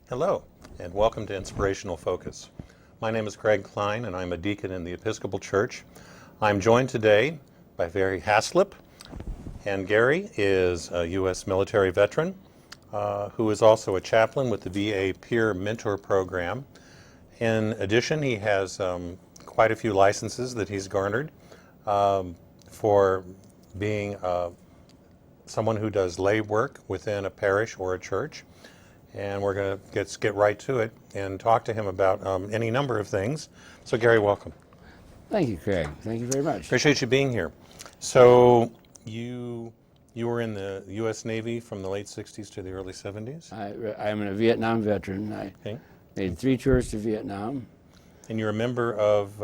Hello, and welcome to Inspirational Focus. My name is Craig Klein, and I'm a deacon in the Episcopal Church. I'm joined today by Gary Haslop, and Gary is a U.S. military veteran who is also a chaplain with the VA Peer Mentor Program. In addition, he has quite a few licenses that he's garnered for being someone who does lay work within a parish or a church. And we're going to get right to it and talk to him about any number of things. So Gary, welcome. Thank you, Craig. Thank you very much. Appreciate you being here. So you were in the U.S. Navy from the late 60s to the early 70s? I'm a Vietnam veteran. I made 3 tours to Vietnam. And you're a member of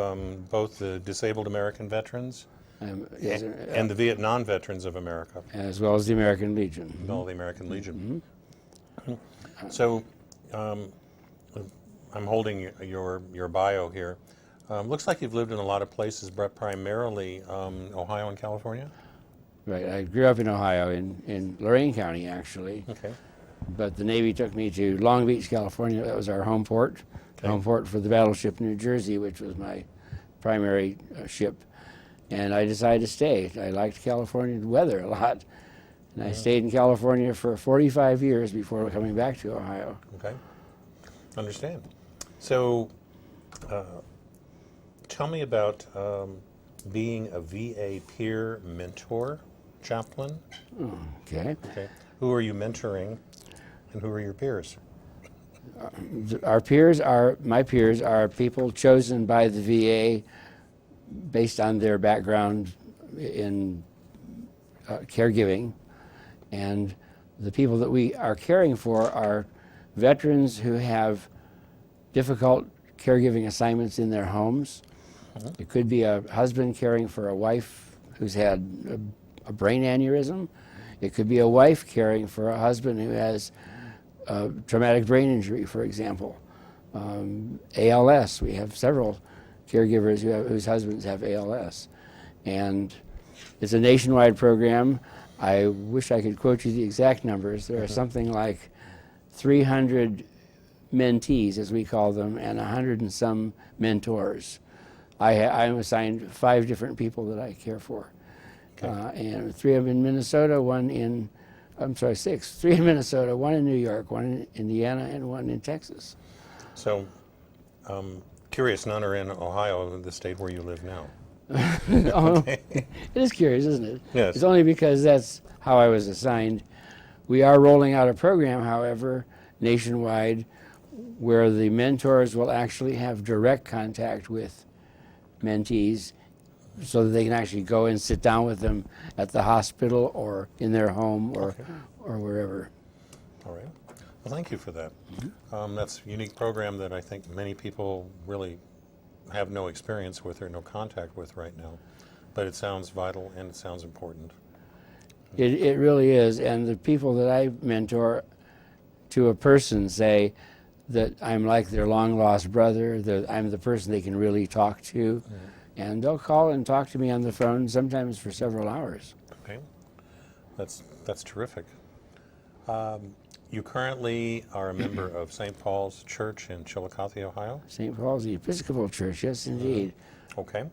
both the Disabled American Veterans and the Vietnam Veterans of America. As well as the American Legion. Well, the American Legion. Mm-hmm. So I'm holding your bio here. Looks like you've lived in a lot of places, but primarily Ohio and California? Right. I grew up in Ohio, in Lorain County, actually. Okay. But the Navy took me to Long Beach, California. That was our home port. Okay. Home port for the battleship New Jersey, which was my primary ship. And I decided to stay. I liked California weather a lot. And I stayed in California for 45 years before coming back to Ohio. Okay. Understand. So tell me about being a VA peer mentor chaplain. Okay. Okay. Who are you mentoring and who are your peers? My peers are people chosen by the VA based on their background in caregiving. And the people that we are caring for are veterans who have difficult caregiving assignments in their homes. It could be a husband caring for a wife who's had a brain aneurysm. It could be a wife caring for a husband who has a traumatic brain injury, for example. ALS, we have several caregivers whose husbands have ALS. And it's a nationwide program. I wish I could quote you the exact numbers. There are something like 300 mentees, as we call them, and 100 and some mentors. I'm assigned 5 different people that I care for. Okay. And 3 of them in Minnesota, 6. 3 in Minnesota, 1 in New York, 1 in Indiana, and 1 in Texas. So, curious, none are in Ohio, the state where you live now. Okay. It is curious, isn't it? Yes. It's only because that's how I was assigned. We are rolling out a program, however, nationwide, where the mentors will actually have direct contact with mentees so that they can actually go and sit down with them at the hospital or in their home or wherever. All right. Well, thank you for that. That's a unique program that I think many people really have no experience with or no contact with right now. But it sounds vital and it sounds important. It really is. And the people that I mentor to a person say that I'm like their long-lost brother, that I'm the person they can really talk to. And they'll call and talk to me on the phone, sometimes for several hours. Okay. That's terrific. You currently are a member of St. Paul's Church in Chillicothe, Ohio? St. Paul's, the Episcopal Church, yes, indeed. Okay.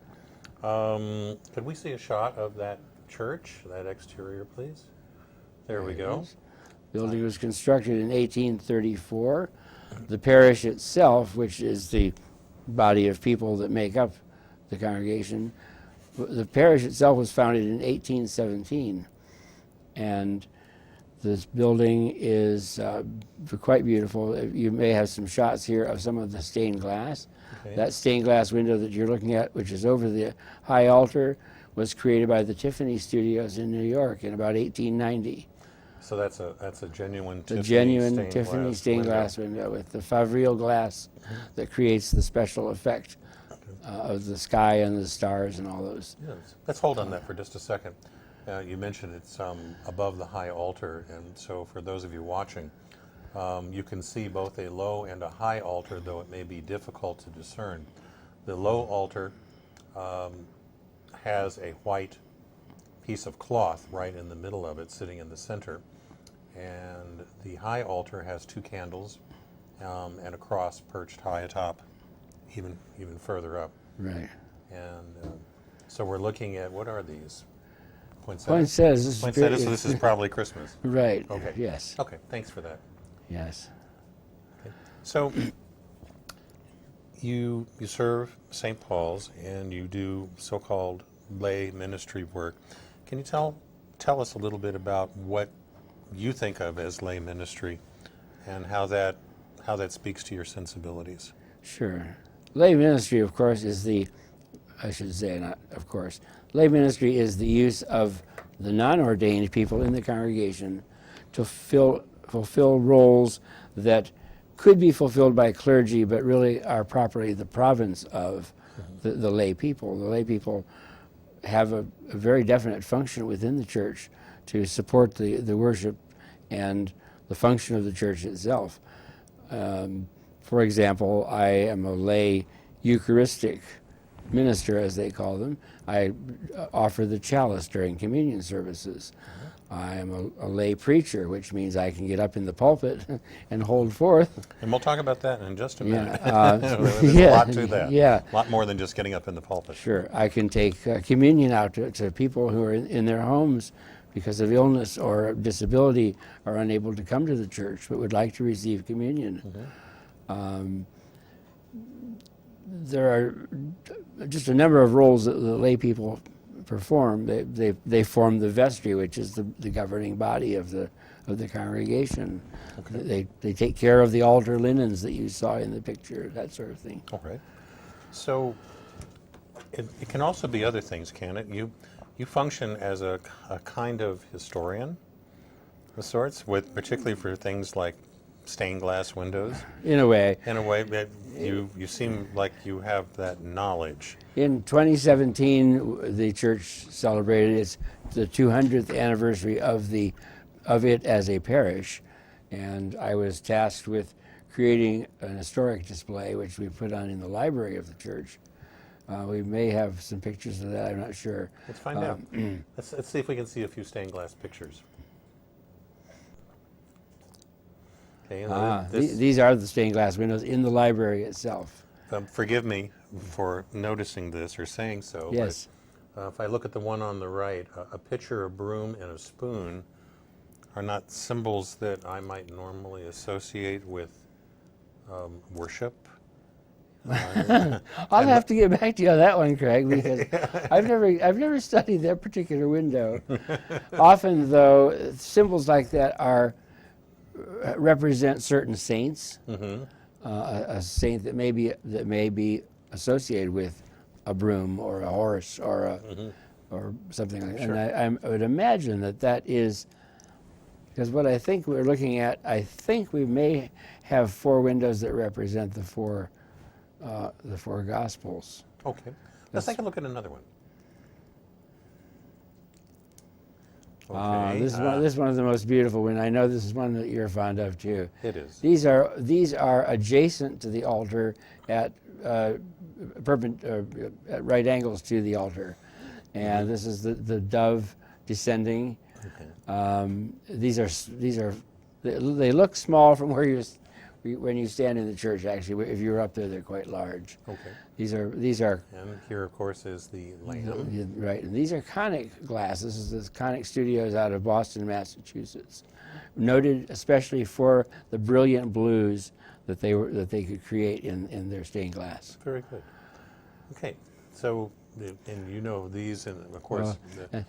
Could we see a shot of that church, that exterior, please? There we go. The building was constructed in 1834. The parish itself, which is the body of people that make up the congregation, the parish itself was founded in 1817. And this building is quite beautiful. You may have some shots here of some of the stained glass. Okay. That stained glass window that you're looking at, which is over the high altar, was created by the Tiffany Studios in New York in about 1890. So that's a genuine Tiffany stained glass window with the Favril glass that creates the special effect of the sky and the stars and all those. Yes. Let's hold on that for just a second. You mentioned it's above the high altar, and so for those of you watching, you can see both a low and a high altar, though it may be difficult to discern. The low altar has a white piece of cloth right in the middle of it, sitting in the center, and the high altar has 2 candles and a cross perched high atop, even further up. Right. And so we're looking at, what are these? Poinsettias. Poinsettias, so this is probably Christmas. Right. Okay. Yes. Okay, thanks for that. Yes. Okay. So you serve St. Paul's and you do so-called lay ministry work. Can you tell us a little bit about what you think of as lay ministry and how that speaks to your sensibilities? Sure. Lay ministry, of course, is I should say not of course, lay ministry is the use of the non-ordained people in the congregation to fulfill roles that could be fulfilled by clergy, but really are properly the province of the lay people. The lay people have a very definite function within the church to support the worship and the function of the church itself. For example, I am a lay Eucharistic minister, as they call them. I offer the chalice during communion services. I am a lay preacher, which means I can get up in the pulpit and hold forth. And we'll talk about that in just a minute. There's a lot to that. Yeah. A lot more than just getting up in the pulpit. Sure. I can take communion out to people who are in their homes because of illness or disability, are unable to come to the church but would like to receive communion. There are just a number of roles that the lay people perform. They form the vestry, which is the governing body of the congregation. Okay. They take care of the altar linens that you saw in the picture, that sort of thing. All right. So it can also be other things, can it? You function as a kind of historian of sorts, particularly for things like stained glass windows. In a way. In a way, you seem like you have that knowledge. In 2017, the church celebrated the 200th anniversary of it as a parish, and I was tasked with creating an historic display, which we put on in the library of the church. We may have some pictures of that, I'm not sure. Let's find out. Let's see if we can see a few stained glass pictures. Okay, these are the stained glass windows in the library itself. Forgive me for noticing this or saying so. Yes. But, if I look at the one on the right, a pitcher, a broom, and a spoon are not symbols that I might normally associate with worship. I'll have to get back to you on that one, Craig, because I've never studied that particular window. Often, though, symbols like that represent certain saints. A saint that may be associated with a broom or a horse or something like that. Sure. And I would imagine that is because what I think we're looking at. I think we may have four windows that represent the four Gospels. Okay, let's take a look at another one. Okay. This is one of the most beautiful ones. I know this is one that you're fond of too. It is. These are adjacent to the altar at right angles to the altar, and this is the dove descending. Okay. They look small from when you stand in the church. Actually, if you're up there, they're quite large. Okay. These are. And here, of course, is the lamb. Right, and these are conic glass. This is the Conic Studios out of Boston, Massachusetts, noted especially for the brilliant blues that they could create in their stained glass. Very good. Okay, so and you know these, and of course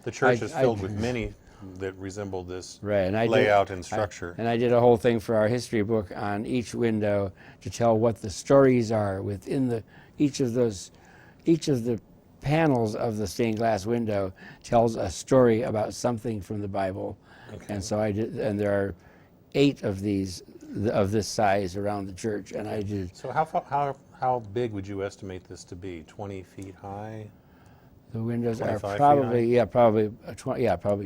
the church is filled with many that resemble this layout and structure. And I did a whole thing for our history book on each window to tell what the stories are within each of the panels of the stained glass window tells a story about something from the Bible. Okay. And so I did, and there are 8 of these of this size around the church, and I did. So how big would you estimate this to be? 20 feet high? The windows are probably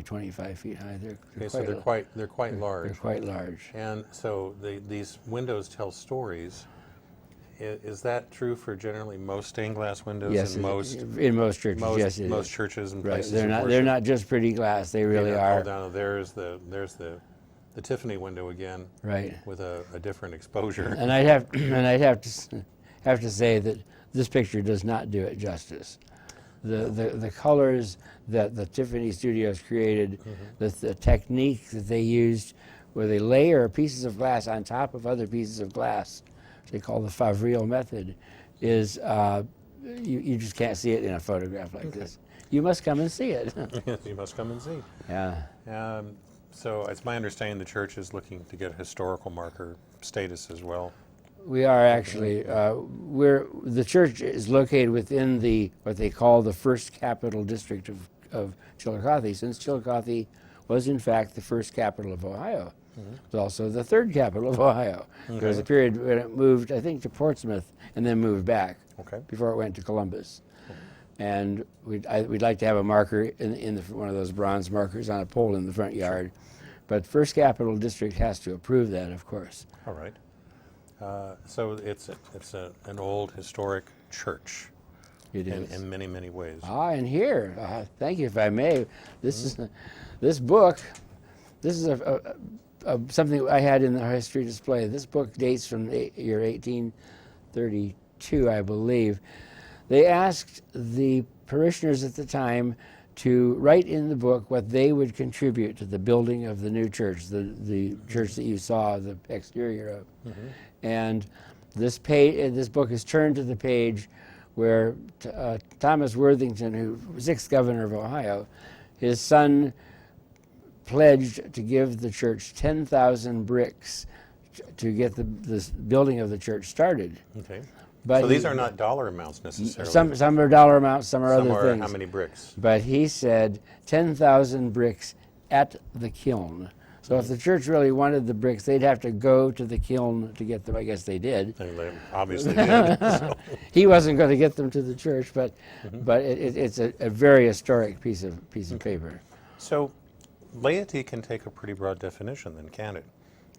25 feet high. They're quite large. They're quite large. And so these windows tell stories. Is that true for generally most stained glass windows? Yes, in most churches. Yes, most churches and right. places. They're not just pretty glass. They really are. There's the the Tiffany window again, Right. with a different exposure. And I'd have to say that this picture does not do it justice. The colors that the Tiffany Studios created, the technique that they used, where they layer pieces of glass on top of other pieces of glass, which they call the Favreau method, is you just can't see it in a photograph like this. You must come and see it. You must come and see. Yeah. So it's my understanding the church is looking to get a historical marker status as well. We are actually. The church is located within what they call the first capital district of Chillicothe, since Chillicothe was in fact the first capital of Ohio. It was also the third capital of Ohio. There was a period when it moved, I think, to Portsmouth and then moved back before it went to Columbus. And we'd like to have a marker in one of those bronze markers on a pole in the front yard. But First Capital District has to approve that, of course. All right. So it's an old historic church. It is. In many, many ways. And here, thank you, if I may, this book. This is something I had in the history display. This book dates from the year 1832, I believe. They asked the parishioners at the time to write in the book what they would contribute to the building of the new church, the church that you saw the exterior of. And this book is turned to the page where Thomas Worthington, who was 6th governor of Ohio, his son pledged to give the church 10,000 bricks to get the building of the church started. Okay. But so these are not dollar amounts necessarily. Some are dollar amounts, some are Some other are things. how many bricks? But he said 10,000 bricks at the kiln. So if the church really wanted the bricks, they'd have to go to the kiln to get them. I guess they did. They obviously did. So. He wasn't going to get them to the church, but it's a very historic piece of paper. So laity can take a pretty broad definition then, can it?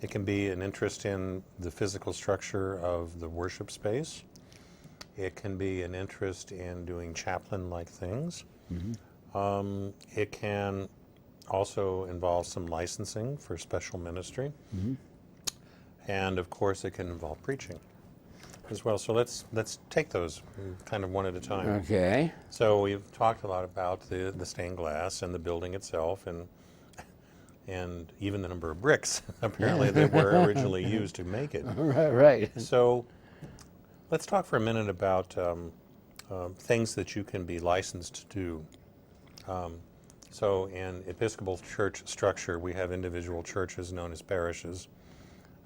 It can be an interest in the physical structure of the worship space. It can be an interest in doing chaplain-like things. It can also involve some licensing for special ministry. And of course it can involve preaching as well. So let's take those kind of one at a time. Okay. So we've talked a lot about the stained glass and the building itself and even the number of bricks apparently that were originally used to make it. Right. So let's talk for a minute about things that you can be licensed to do. So in Episcopal Church structure, we have individual churches known as parishes.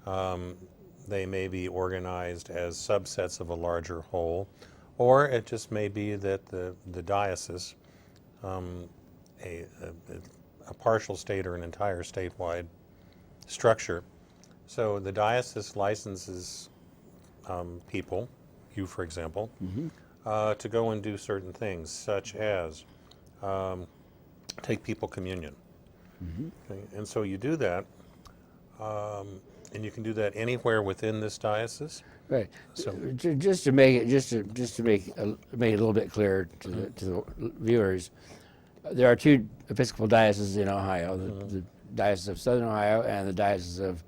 They may be organized as subsets of a larger whole, or it just may be that the diocese, a partial state or an entire statewide structure. So the diocese licenses people, you for example, to go and do certain things, such as take people communion. Okay? And so you do that, and you can do that anywhere within this diocese. Right. So just to make it a little bit clearer to the viewers, there are two Episcopal dioceses in Ohio: the Diocese of Southern Ohio and the Diocese of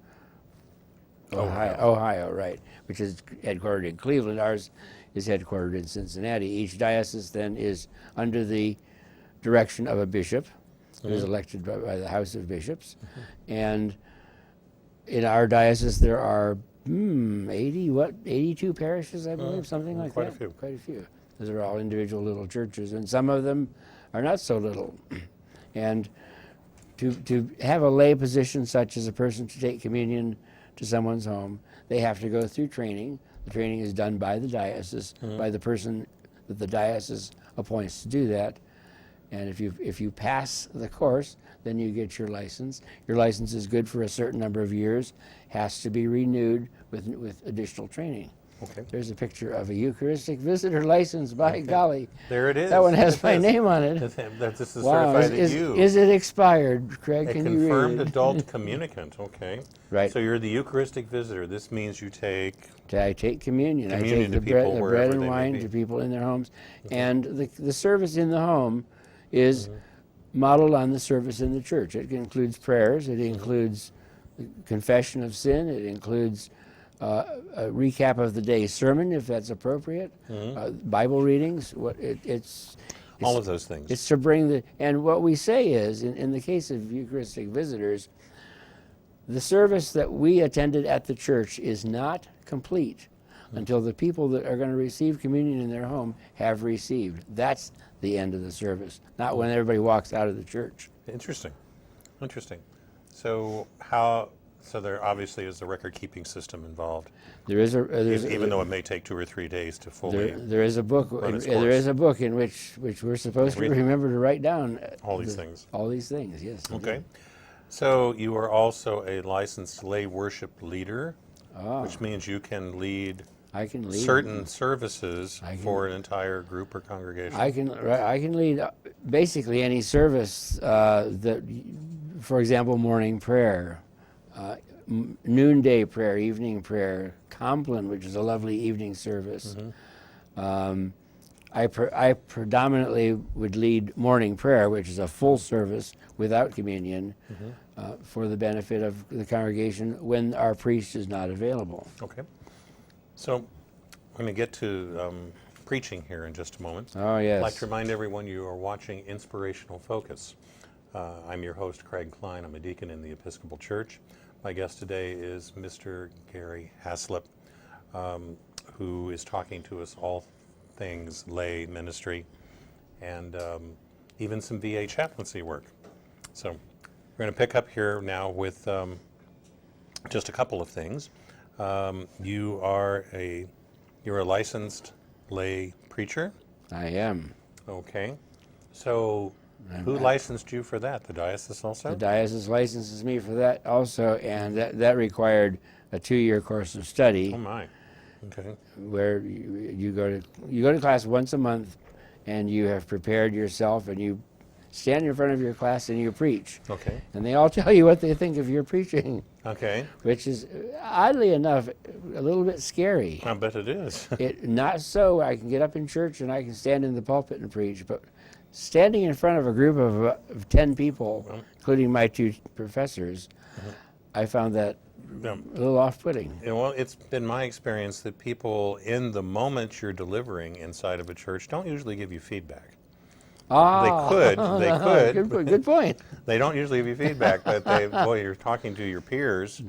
Ohio, right, which is headquartered in Cleveland. Ours is headquartered in Cincinnati. Each diocese then is under the direction of a bishop who is elected by the House of Bishops. And in our diocese there are 82 parishes, I believe, something like quite that. A few. Quite a few. Those are all individual little churches, and some of them are not so little. And to have a lay position such as a person to take communion to someone's home, they have to go through training. The training is done by the diocese, by the person that the diocese appoints to do that. And if you pass the course, then you get your license. Your license is good for a certain number of years, has to be renewed with additional training. Okay. There's a picture of a Eucharistic visitor license, by golly. There it is. That one has my name on it. This is Wow, certified at you. is it expired, Craig? A Can you confirmed read? adult communicant, okay. Right. So you're the Eucharistic visitor. This means you take I take communion. Communion I to take the people bread wherever and they may wine be. to people in their homes. And the service in the home is modeled on the service in the church. It includes prayers. It includes confession of sin. It includes a recap of the day's sermon, if that's appropriate. Bible readings. It's all of those things. It's to bring and what we say is, in the case of Eucharistic visitors, the service that we attended at the church is not complete until the people that are going to receive communion in their home have received. That's the end of the service, not when everybody walks out of the church. Interesting. So there obviously is a record-keeping system involved. There is even though it may take 2 or 3 days to fully. There is a book. There is a book in which we're supposed to remember to write down all these things. All these things, yes. Okay. So you are also a licensed lay worship leader, which means you can lead. I can lead certain services for an entire group or congregation. I can lead basically any service that, for example, morning prayer, noonday prayer, evening prayer, Compline, which is a lovely evening service. I predominantly would lead morning prayer, which is a full service without communion, for the benefit of the congregation when our priest is not available. Okay. So I'm going to get to preaching here in just a moment. Oh, yes. I'd like to remind everyone you are watching Inspirational Focus. I'm your host, Craig Klein. I'm a deacon in the Episcopal Church. My guest today is Mr. Gary Haslop, who is talking to us all things lay ministry and even some VA chaplaincy work. So we're going to pick up here now with just a couple of things. You're a licensed lay preacher? I am. Okay. So who licensed you for that? The diocese also? The diocese licenses me for that also, and that required a 2-year course of study. Oh my. Okay. Where you go to class once a month, and you have prepared yourself, and you stand in front of your class and you preach. Okay. And they all tell you what they think of your preaching. Okay. Which is, oddly enough, a little bit scary. I bet it is. Not so. I can get up in church and I can stand in the pulpit and preach, but standing in front of a group of 10 people, including my 2 professors, I found that a little off-putting. Well, it's been my experience that people, in the moment you're delivering inside of a church, don't usually give you feedback. They could. Good point. They don't usually give you feedback, but you're talking to your peers,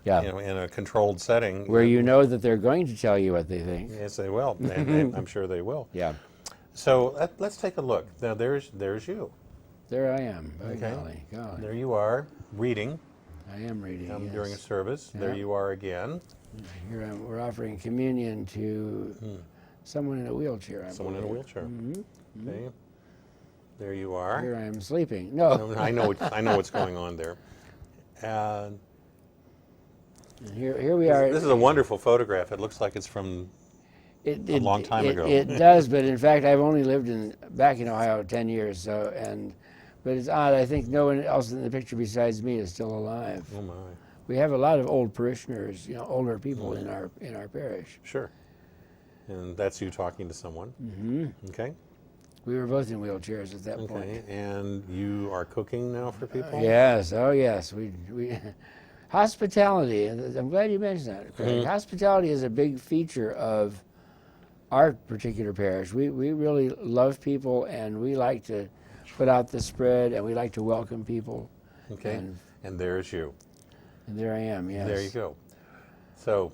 in a controlled setting. Where you know that they're going to tell you what they think. Yes, they will. And I'm sure they will. Yeah. So let's take a look. Now, there's you. There I am. Okay. Golly. There you are, reading. I am reading, yes. During a service. Yeah. There you are again. Here we're offering communion to someone in a wheelchair. Someone in a wheelchair. Okay. There you are. Here I am sleeping. No. I know what's going on there. And here we are. This is a wonderful photograph. It looks like it's from a long time ago. It does, but in fact, I've only lived back in Ohio 10 years. But it's odd. I think no one else in the picture besides me is still alive. Oh my! We have a lot of old parishioners, older people in our parish. Sure. And that's you talking to someone. Okay. We were both in wheelchairs at that point. Okay. And you are cooking now for people? Yes. Oh, yes. We hospitality. I'm glad you mentioned that, Craig. Hospitality is a big feature of our particular parish. We really love people, and we like to put out the spread, and we like to welcome people. Okay. And there's you. And there I am, yes. There you go. So.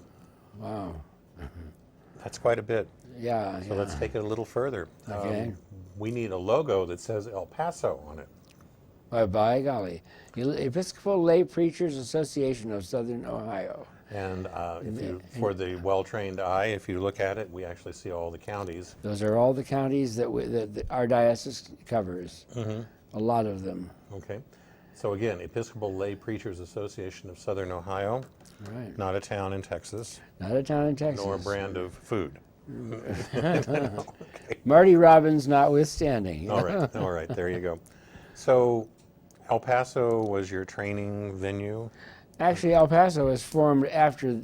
Wow. That's quite a bit. Yeah. So let's take it a little further. Okay. We need a logo that says El Paso on it. By golly. Episcopal Lay Preachers Association of Southern Ohio. And for the well-trained eye, if you look at it, we actually see all the counties. Those are all the counties that our diocese covers. A lot of them. Okay. So again, Episcopal Lay Preachers Association of Southern Ohio. Right. Not a town in Texas. Not a town in Texas. Nor a brand of food. Okay. Marty Robbins notwithstanding. All right, there you go. So El Paso was your training venue? Actually, El Paso was formed after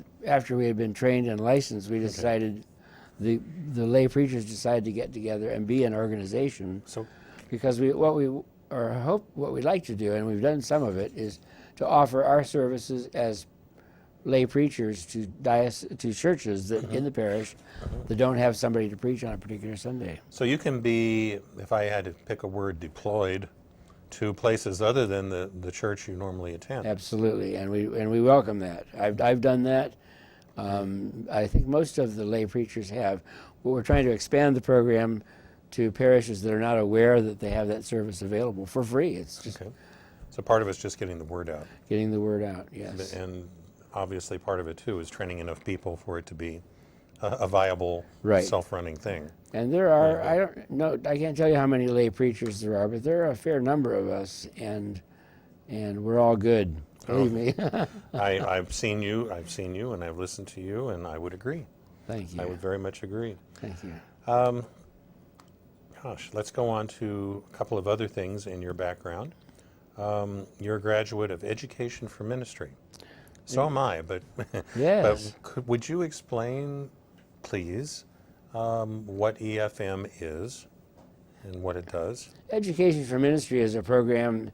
we had been trained and licensed. We decided, the lay preachers decided to get together and be an organization. So, because what we or hope what we'd like to do, and we've done some of it, is to offer our services as lay preachers to churches that in the parish that don't have somebody to preach on a particular Sunday. So you can be, if I had to pick a word, deployed to places other than the church you normally attend. Absolutely, and we welcome that. I've done that. I think most of the lay preachers have. But we're trying to expand the program to parishes that are not aware that they have that service available for free. It's just So part of it's just getting the word out. getting the word out. Yes. And obviously part of it too is training enough people for it to be a viable, Right. self-running thing. And there are, I don't know, I can't tell you how many lay preachers there are, but there are a fair number of us, and we're all good. Believe me. I've seen you, and I've listened to you, and I would agree. Thank you. I would very much agree. Thank you. Gosh, let's go on to a couple of other things in your background. You're a graduate of Education for Ministry. So am I, but, Yes. would you explain, please, what EFM is and what it does? Education for Ministry is a program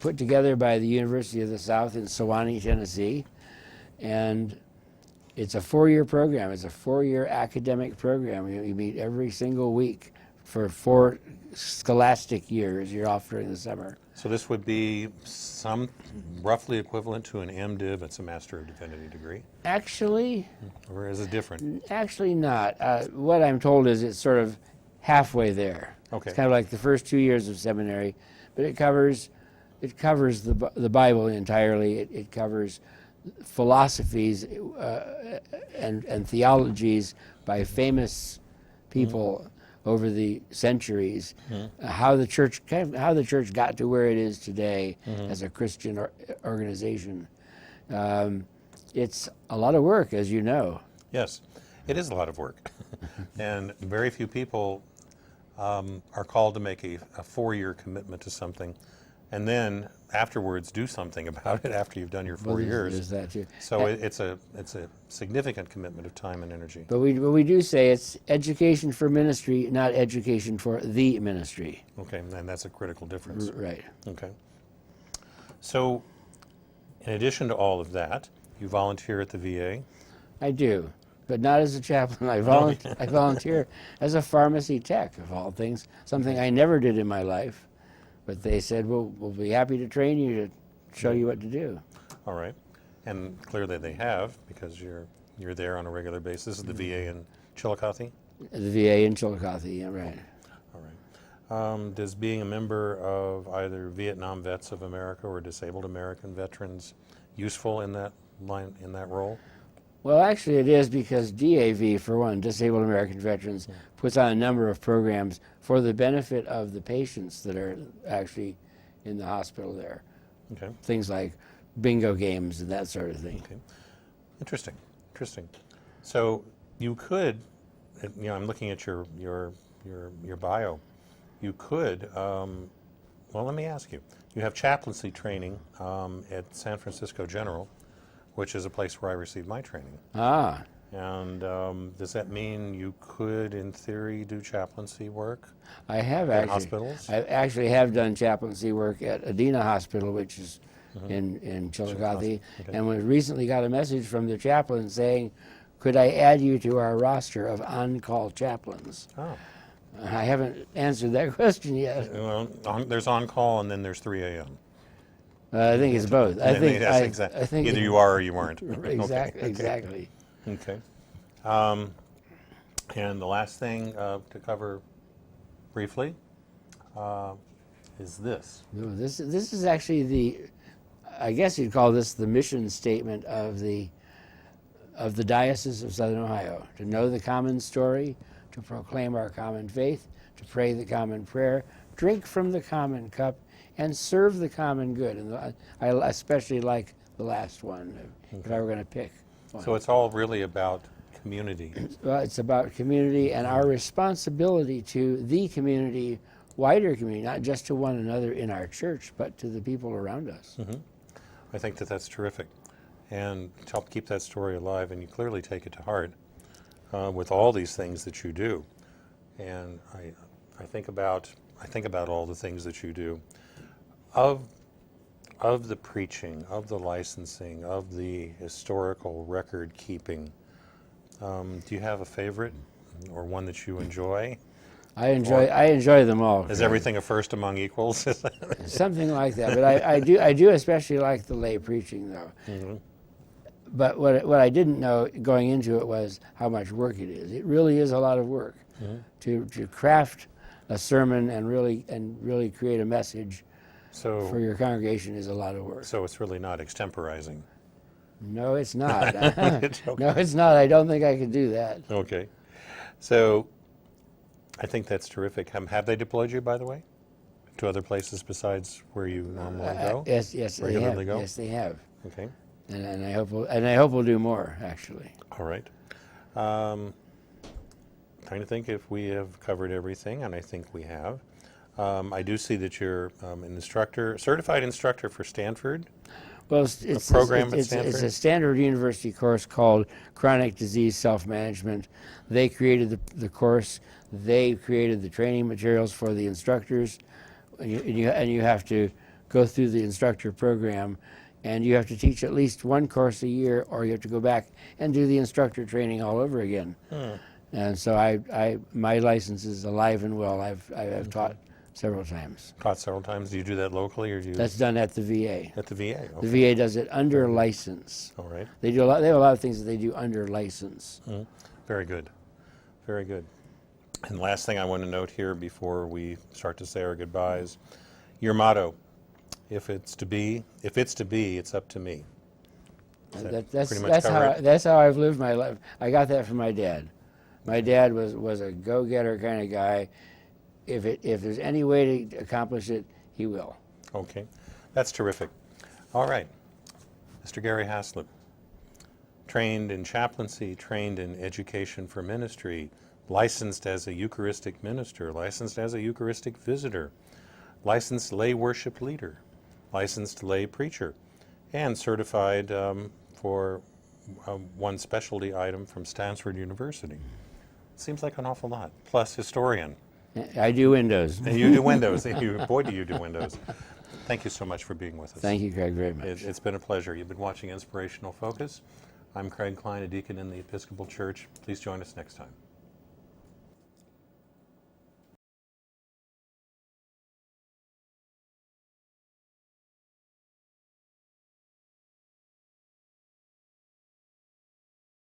put together by the University of the South in Sewanee, Tennessee, and it's a 4-year program. It's a 4-year academic program. You meet every single week for 4 scholastic years. You're off during the summer. So this would be some roughly equivalent to an MDiv. It's a Master of Divinity degree, Actually, or is it different? actually not. What I'm told is it's sort of halfway there. Okay. It's kind of like the first 2 years of seminary, but it covers the Bible entirely. It covers philosophies and theologies by famous people over the centuries, how the church got to where it is today as a Christian organization. It's a lot of work, as you know. Yes, it is a lot of work, and very few people are called to make a 4-year commitment to something, and then afterwards do something about it after you've done your 4 years. There's that too. So it's a significant commitment of time and energy. But we do say it's education for ministry, not education for the ministry. Okay, and that's a critical difference. Right. Okay. So, in addition to all of that, you volunteer at the VA. I do, but not as a chaplain. I volunteer as a pharmacy tech, of all things, something I never did in my life. But they said, we'll be happy to train you to show you what to do. All right. And clearly they have, because you're there on a regular basis. The VA in Chillicothe? The VA in Chillicothe, yeah, right. All right. Does being a member of either Vietnam Vets of America or Disabled American Veterans useful in that line, in that role? Well, actually it is, because DAV, for one, Disabled American Veterans, puts on a number of programs for the benefit of the patients that are actually in the hospital there. Okay. Things like bingo games and that sort of thing. Okay. Interesting. So you could, I'm looking at your bio. You could, well, let me ask you. You have chaplaincy training at San Francisco General, which is a place where I received my training. Ah. And does that mean you could, in theory, do chaplaincy work? I have at actually. hospitals? I actually have done chaplaincy work at Adena Hospital, which is in Chillicothe, Okay. and we recently got a message from the chaplain saying, could I add you to our roster of on-call chaplains? Oh. I haven't answered that question yet. Well, there's on-call and then there's 3 a.m. I think it's both. I think I think either you are or you aren't. Exactly. Okay. Exactly. Okay. And the last thing to cover briefly is this. No, this is actually I guess you'd call this the mission statement of the Diocese of Southern Ohio: to know the common story, to proclaim our common faith, to pray the common prayer, drink from the common cup, and serve the common good. And I especially like the last one, if I were going to pick one. So it's all really about community. Well, it's about community and our responsibility to the community, wider community, not just to one another in our church, but to the people around us. I think that's terrific. And to help keep that story alive, and you clearly take it to heart with all these things that you do. And I think about I think about all the things that you do. Of the preaching, of the licensing, of the historical record keeping, do you have a favorite or one that you enjoy? I enjoy them all. Is everything a first among equals? Something like that. But I do especially like the lay preaching, though. Mm-hmm. But what I didn't know going into it was how much work it is. It really is a lot of work to craft a sermon and really create a message for your congregation is a lot of work. So it's really not extemporizing. No, it's not. Okay. No, it's not. I don't think I could do that. Okay. So I think that's terrific. Have they deployed you, by the way, to other places besides where you normally go? Yes, they have. Regularly go? Yes, they have. Okay. And I hope we'll do more, actually. All right. Trying to think if we have covered everything, and I think we have. I do see that you're an certified instructor for Stanford. Well, it's a standard university course called Chronic Disease Self-Management. They created the course. They created the training materials for the instructors, and you have to go through the instructor program, and you have to teach at least one course a year, or you have to go back and do the instructor training all over again. And so my license is alive and well. I've taught several times. Taught several times. Do you do that locally, or do you? That's done at the VA. At the VA. Okay. The VA does it under license. All right. They have a lot of things that they do under license. Very good. Very good. And last thing I want to note here before we start to say our goodbyes, your motto: if it's to be, it's up to me. That's how I've lived my life. I got that from my dad. My dad was a go-getter kind of guy. If there's any way to accomplish it, he will. Okay, that's terrific. All right, Mr. Gary Haslop, trained in chaplaincy, trained in education for ministry, licensed as a Eucharistic minister, licensed as a Eucharistic visitor, licensed lay worship leader, licensed lay preacher, and certified for one specialty item from Stanford University. Seems like an awful lot. Plus historian. I do windows. And you do windows. Boy, do you do windows. Thank you so much for being with us. Thank you, Craig, very much. It's been a pleasure. You've been watching Inspirational Focus. I'm Craig Klein, a deacon in the Episcopal Church. Please join us next time.